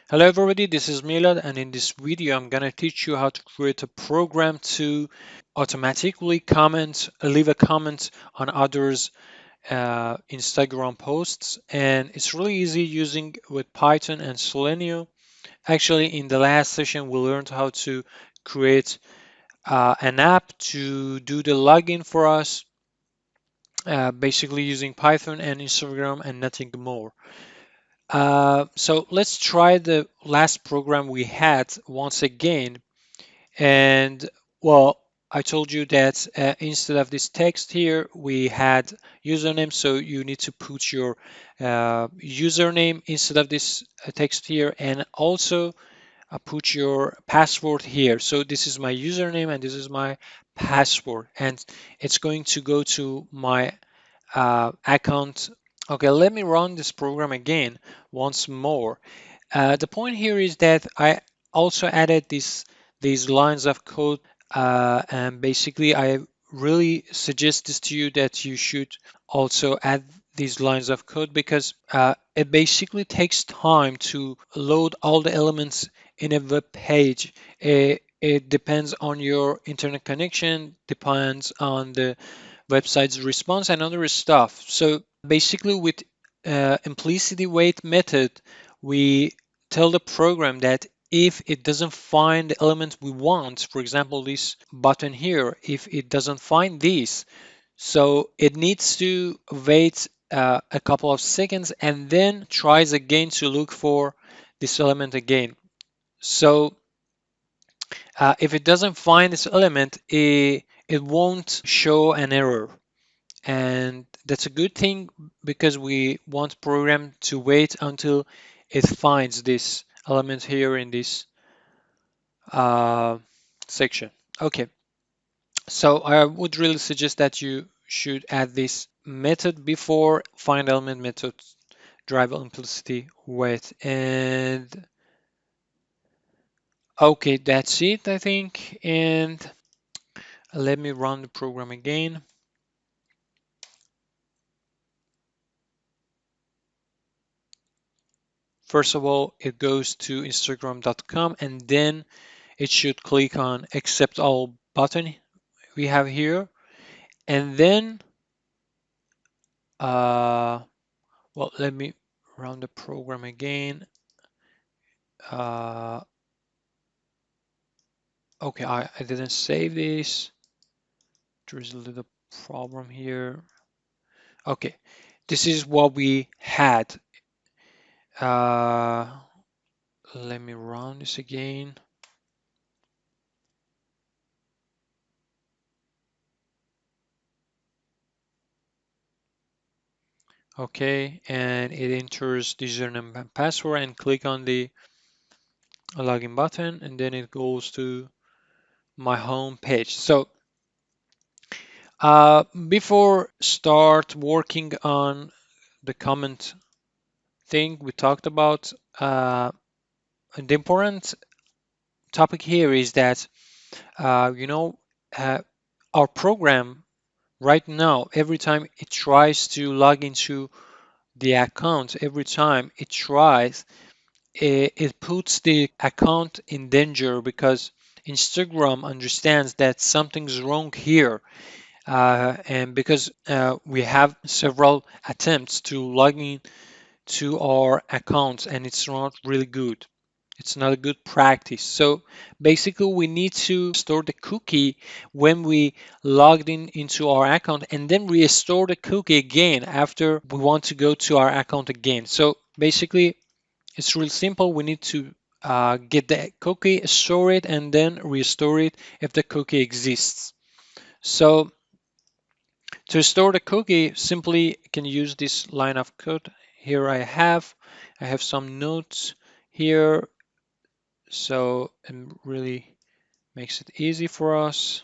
Hello everybody, this is Milad, and in this video I'm gonna teach you how to create a program to automatically leave a comment on others' Instagram posts, and it's really easy using with Python and Selenium. Actually, in the last session we learned how to create an app to do the login for us, basically using Python and Instagram and nothing more. So let's try the last program we had once again. And well, I told you that instead of this text here, we had username. So you need to put your username instead of this text here, and also put your password here. So this is my username and this is my password, and it's going to go to my account. Okay, let me run this program again once more. The point here is that I also added these lines of code, and basically I really suggest this to you that you should also add these lines of code because it basically takes time to load all the elements in a web page. It depends on your internet connection, depends on the website's response and other stuff. So basically with implicit wait method, we tell the program that if it doesn't find the element we want, for example, this button here, if it doesn't find this, so it needs to wait a couple of seconds and then tries again to look for this element again. So if it doesn't find this element, it won't show an error. And that's a good thing because we want program to wait until it finds this element here in this uh, section. Okay, so I would really suggest that you should add this method before find element method drive implicit wait. And okay, that's it, I think. And let me run the program again. First of all, it goes to instagram.com and then it should click on accept all button we have here. And then, well, let me run the program again. Uh, okay, I didn't save this. There's a little problem here. Okay, this is what we had. Uh, Let me run this again. Okay, and it enters the username and password and click on the login button, and then it goes to my home page. So before start working on the comment thing we talked about, the important topic here is that you know uh, our program right now, every time it tries to log into the account, every time it tries, it puts the account in danger because Instagram understands that something's wrong here. And because we have several attempts to log in to our accounts and it's not really good. It's not a good practice. So basically we need to store the cookie when we logged in into our account and then restore the cookie again after we want to go to our account again. So basically it's really simple. We need to get the cookie, store it, and then restore it if the cookie exists. So to store the cookie, simply can use this line of code. Here I have some notes here, so it really makes it easy for us.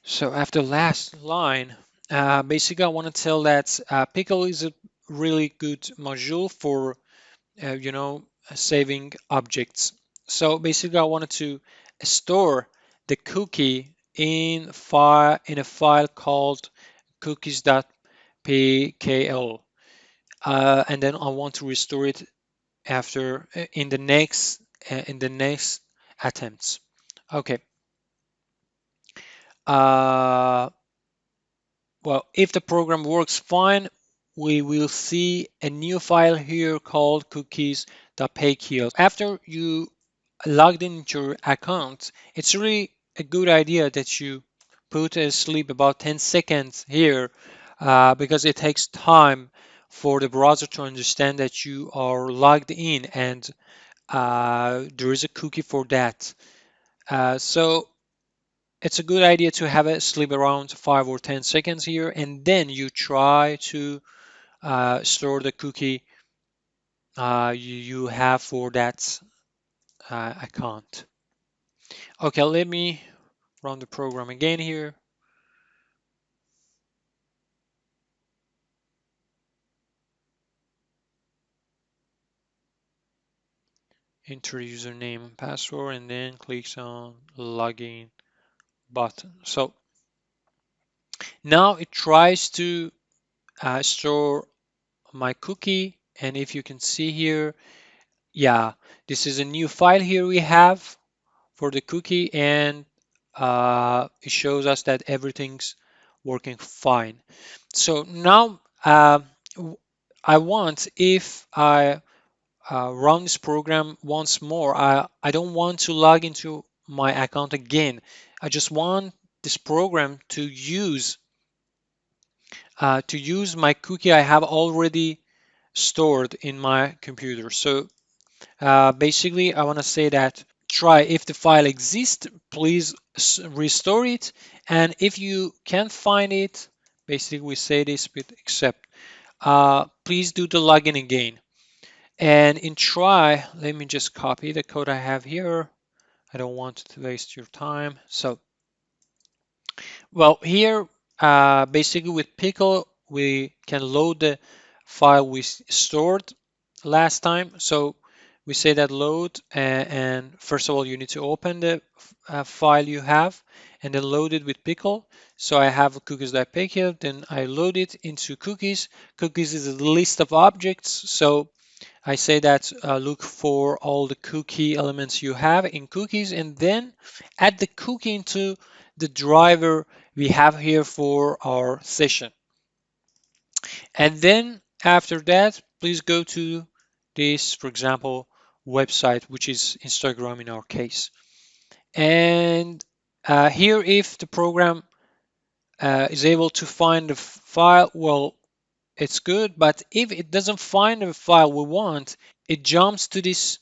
So after last line, basically I want to tell that Pickle is a really good module for saving objects. So basically I wanted to store the cookie in a file called cookies.pkl, and then I want to restore it after in the next attempts. Okay. Uh, well, if the program works fine, we will see a new file here called cookies.pkl. After you logged into your account, it's really a good idea that you put a sleep about 10 seconds here because it takes time for the browser to understand that you are logged in and there is a cookie for that. So it's a good idea to have it sleep around 5 or 10 seconds here, and then you try to store the cookie you have for that account. Okay, let me run the program again here. Enter username and password, and then clicks on login button. So now it tries to store my cookie, and if you can see here, yeah, this is a new file here we have for the cookie, and it shows us that everything's working fine. So now I want, if I run this program once more, I don't want to log into my account again. I just want this program to use my cookie I have already stored in my computer. So basically, I want to say that try, if the file exists, please restore it. And if you can't find it, basically we say this with accept. Please do the login again. And in try, let me just copy the code I have here. I don't want to waste your time. So, well, here, basically with Pickle, we can load the file we stored last time. So we say that load, and first of all, you need to open the file you have and then load it with Pickle. So I have cookies.pickle, then I load it into cookies. Cookies is a list of objects. So I say that look for all the cookie elements you have in cookies, and then add the cookie into the driver we have here for our session. And then after that, please go to this, for example, website, which is Instagram in our case. And here, if the program is able to find the file, well, it's good. But if it doesn't find the file we want, it jumps to this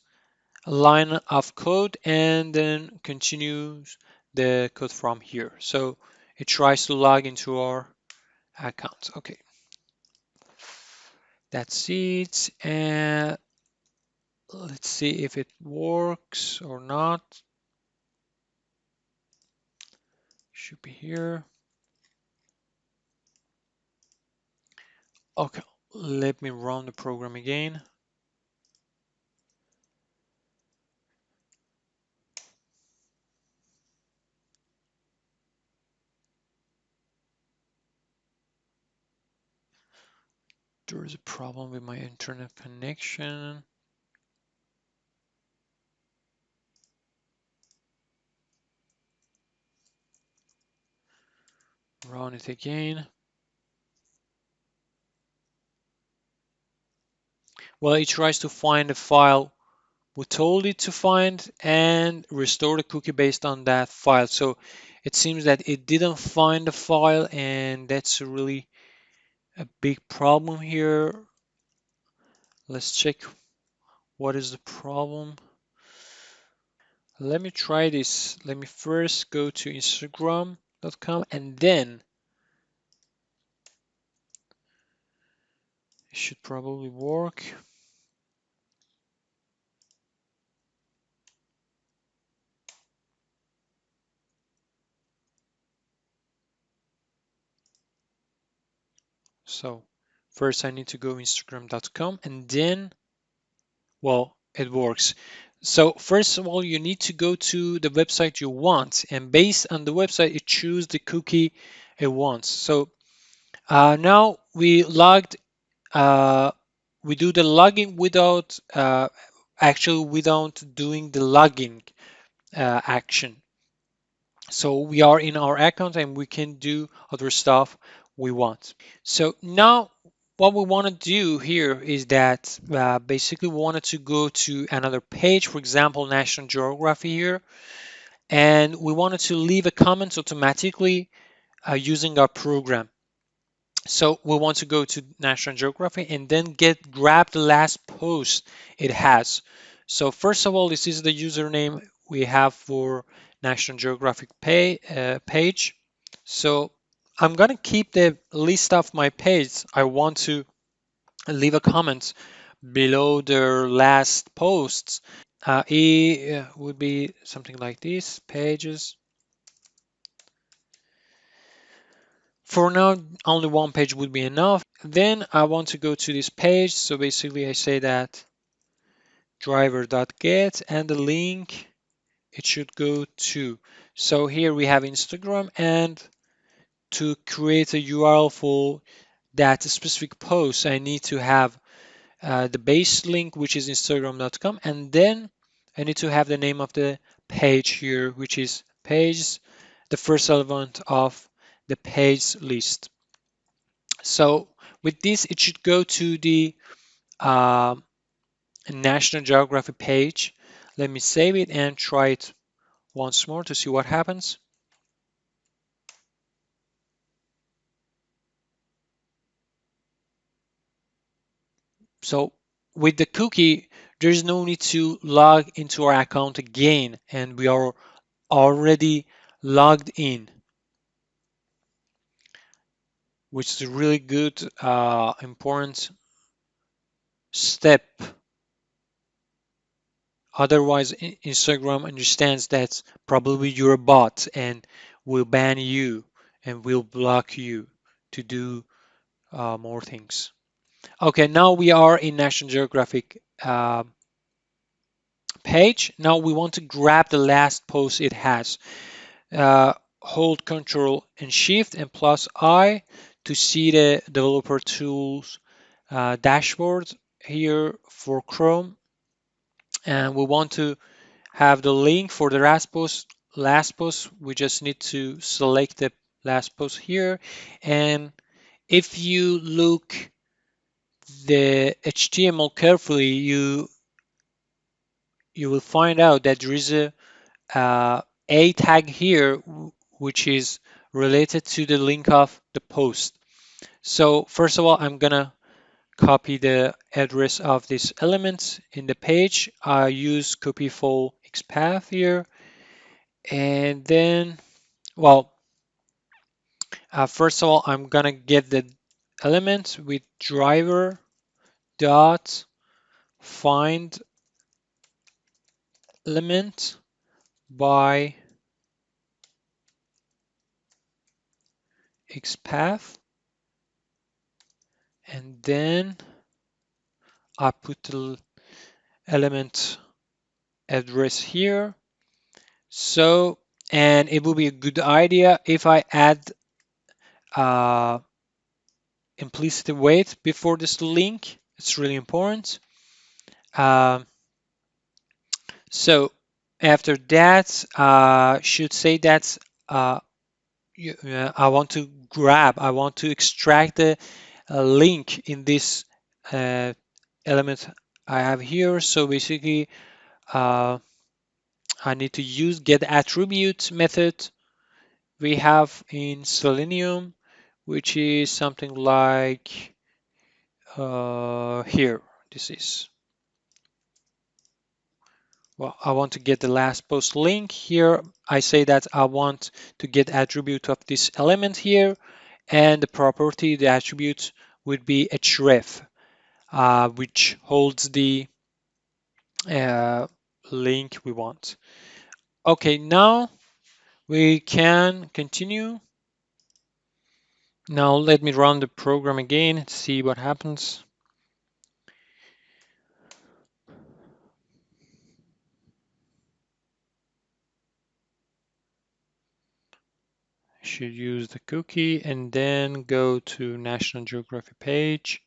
line of code and then continues the code from here. So it tries to log into our account. Okay, that's it. And let's see if it works or not. Should be here. Okay, let me run the program again. There is a problem with my internet connection. Run it again. Well, it tries to find a file we told it to find and restore the cookie based on that file. So it seems that it didn't find the file, and that's really a big problem here. Let's check what is the problem. Let me try this. Let me first go to Instagram.com, and then it should probably work. So first I need to go Instagram.com, and then, well, it works. So first of all, you need to go to the website you want, and based on the website, you choose the cookie it wants. So now we logged, uh, we do the logging without actually without doing the logging action. So we are in our account and we can do other stuff we want. So now what we want to do here is that basically we wanted to go to another page, for example, National Geography here, and we wanted to leave a comment automatically using our program. So we want to go to National Geography and then grab the last post it has. So first of all, this is the username we have for National Geographic page. So I'm gonna keep the list of my page. I want to leave a comment below their last posts. It would be something like this, pages. For now, only one page would be enough. Then I want to go to this page. So basically I say that driver.get and the link it should go to. So here we have Instagram, and to create a URL for that specific post, I need to have the base link, which is instagram.com, and then I need to have the name of the page here, which is page, the first element of the page list. So with this, it should go to the uh, National Geographic page. Let me save it and try it once more to see what happens. So with the cookie, there's no need to log into our account again, and we are already logged in, which is a really good, important step. Otherwise, Instagram understands that probably you're a bot and will ban you and will block you to do more things. Okay, now we are in National Geographic page. Now we want to grab the last post it has. Hold Control and Shift and plus I to see the developer tools dashboard here for Chrome. And we want to have the link for the last post. We just need to select the last post here. And if you look the HTML carefully, you will find out that there is a tag here, which is related to the link of the post. So first of all, I'm gonna copy the address of this element in the page. I use copy for XPath here, and then, well, first of all, I'm gonna get the element with driver dot find element by XPath, and then I put the element address here. So, and it will be a good idea if I add uh, implicit weight before this link. It's really important. Um, so after that, should say that I want to extract the link in this uh, element I have here. So basically, uh, I need to use get attribute method we have in Selenium, which is something like here. This is, well, I want to get the last post link here. I say that I want to get attribute of this element here, and the property, the attribute would be href, which holds the uh, link we want. Okay, now we can continue. Now let me run the program again and see what happens. I should use the cookie and then go to National Geographic page.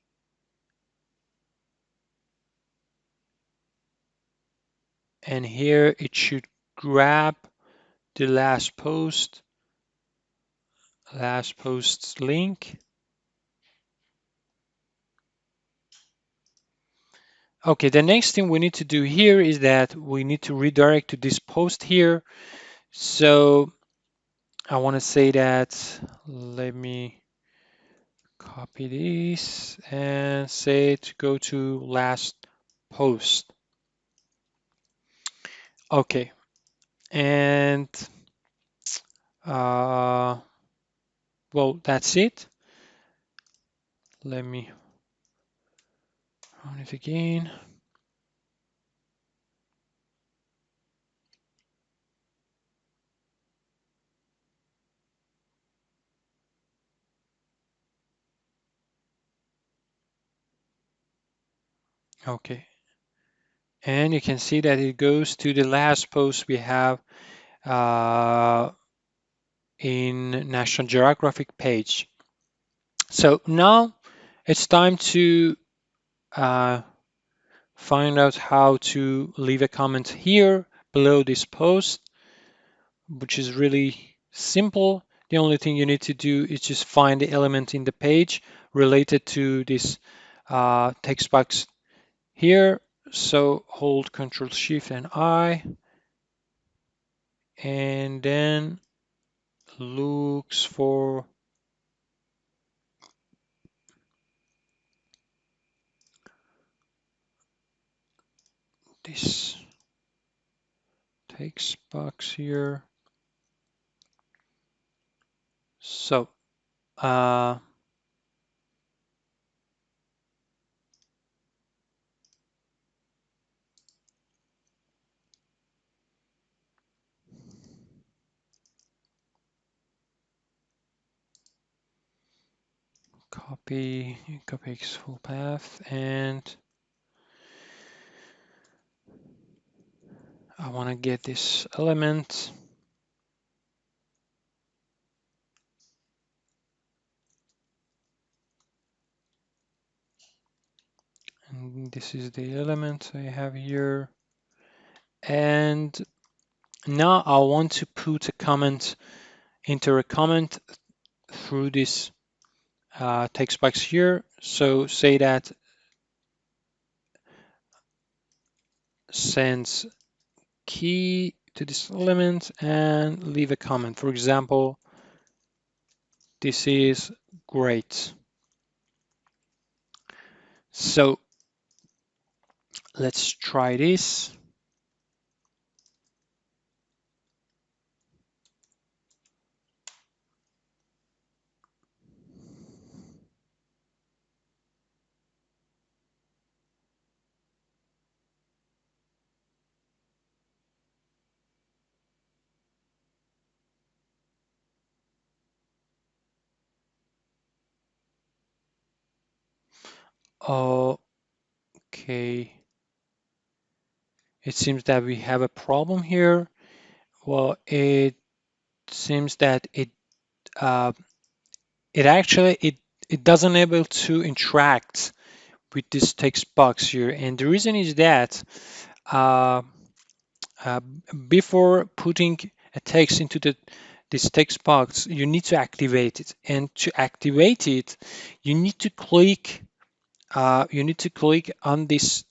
and here it should grab the last post's link. Okay, the next thing we need to do here is that we need to redirect to this post here. So I want to say that, let me copy this and say to go to last post. Okay, and well, that's it. Let me run it again. Okay, and you can see that it goes to the last post we have in National Geographic page. So now it's time to uh, find out how to leave a comment here below this post, which is really simple. The only thing you need to do is just find the element in the page related to this text box here. So hold Control Shift and I, and then looks for this text box here. So copy X full path, and I want to get this element. And this is the element I have here. And now I want to put a comment, enter a comment through this text box here. So say that sends key to this element and leave a comment. For example, this is great. So let's try this. Okay. It seems that we have a problem here. Well, it seems that uh, it doesn't able to interact with this text box here, and the reason is that uh, uh, before putting a text into this text box, you need to activate it, and to activate it, you need to click on this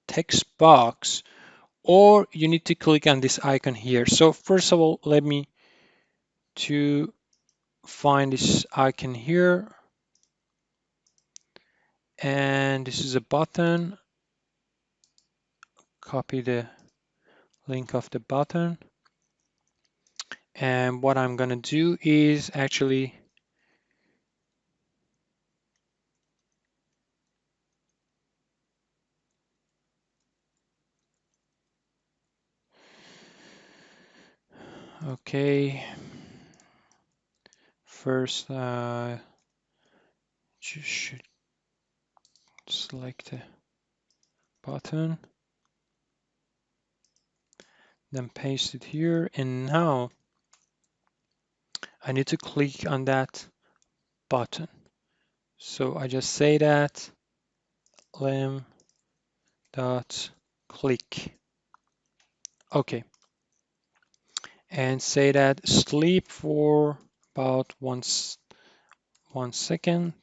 text box, or you need to click on this icon here. So first of all, let me to find this icon here, and this is a button. Copy the link of the button, and what I'm gonna do is actually okay, first should select the button, then paste it here, and now I need to click on that button. So I just say that lem dot click. Okay, and say that sleep for about 1 second,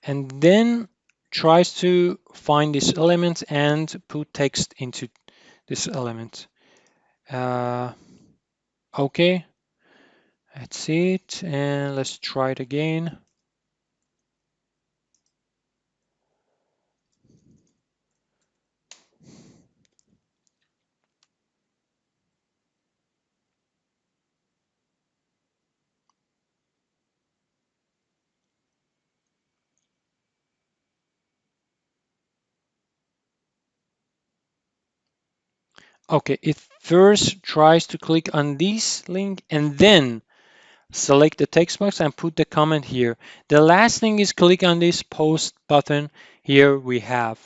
and then tries to find this element and put text into this element. Uh, okay, that's it, and let's try it again. Okay, it first tries to click on this link and then select the text box and put the comment here. The last thing is click on this post button. Here we have.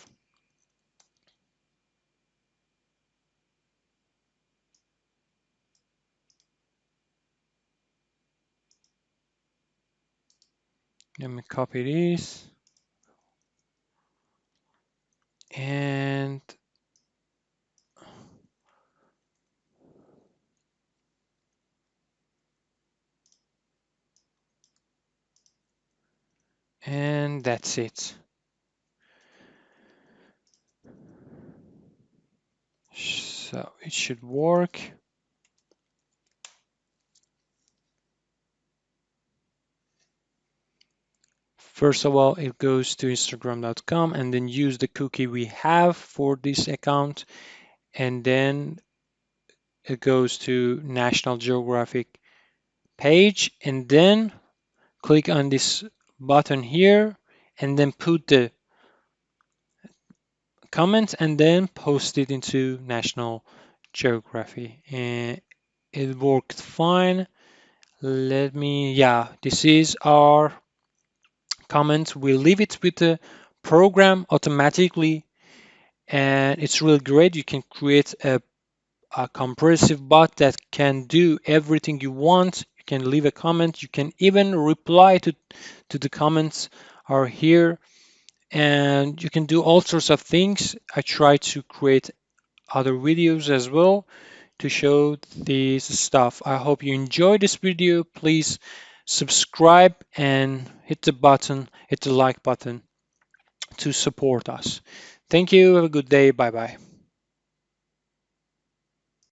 Let me copy this and that's it. So it should work. First of all, it goes to Instagram.com and then use the cookie we have for this account. And then it goes to National Geographic page and then click on this button here and then put the comment and then post it into National Geography. And it worked fine. Yeah, this is our comment. We leave it with the program automatically, and it's really great. You can create a compressive bot that can do everything you want. You can leave a comment. You can even reply to the comments are here, and you can do all sorts of things. I try to create other videos as well to show this stuff. I hope you enjoyed this video. Please subscribe and hit the like button to support us. Thank you. Have a good day. Bye bye.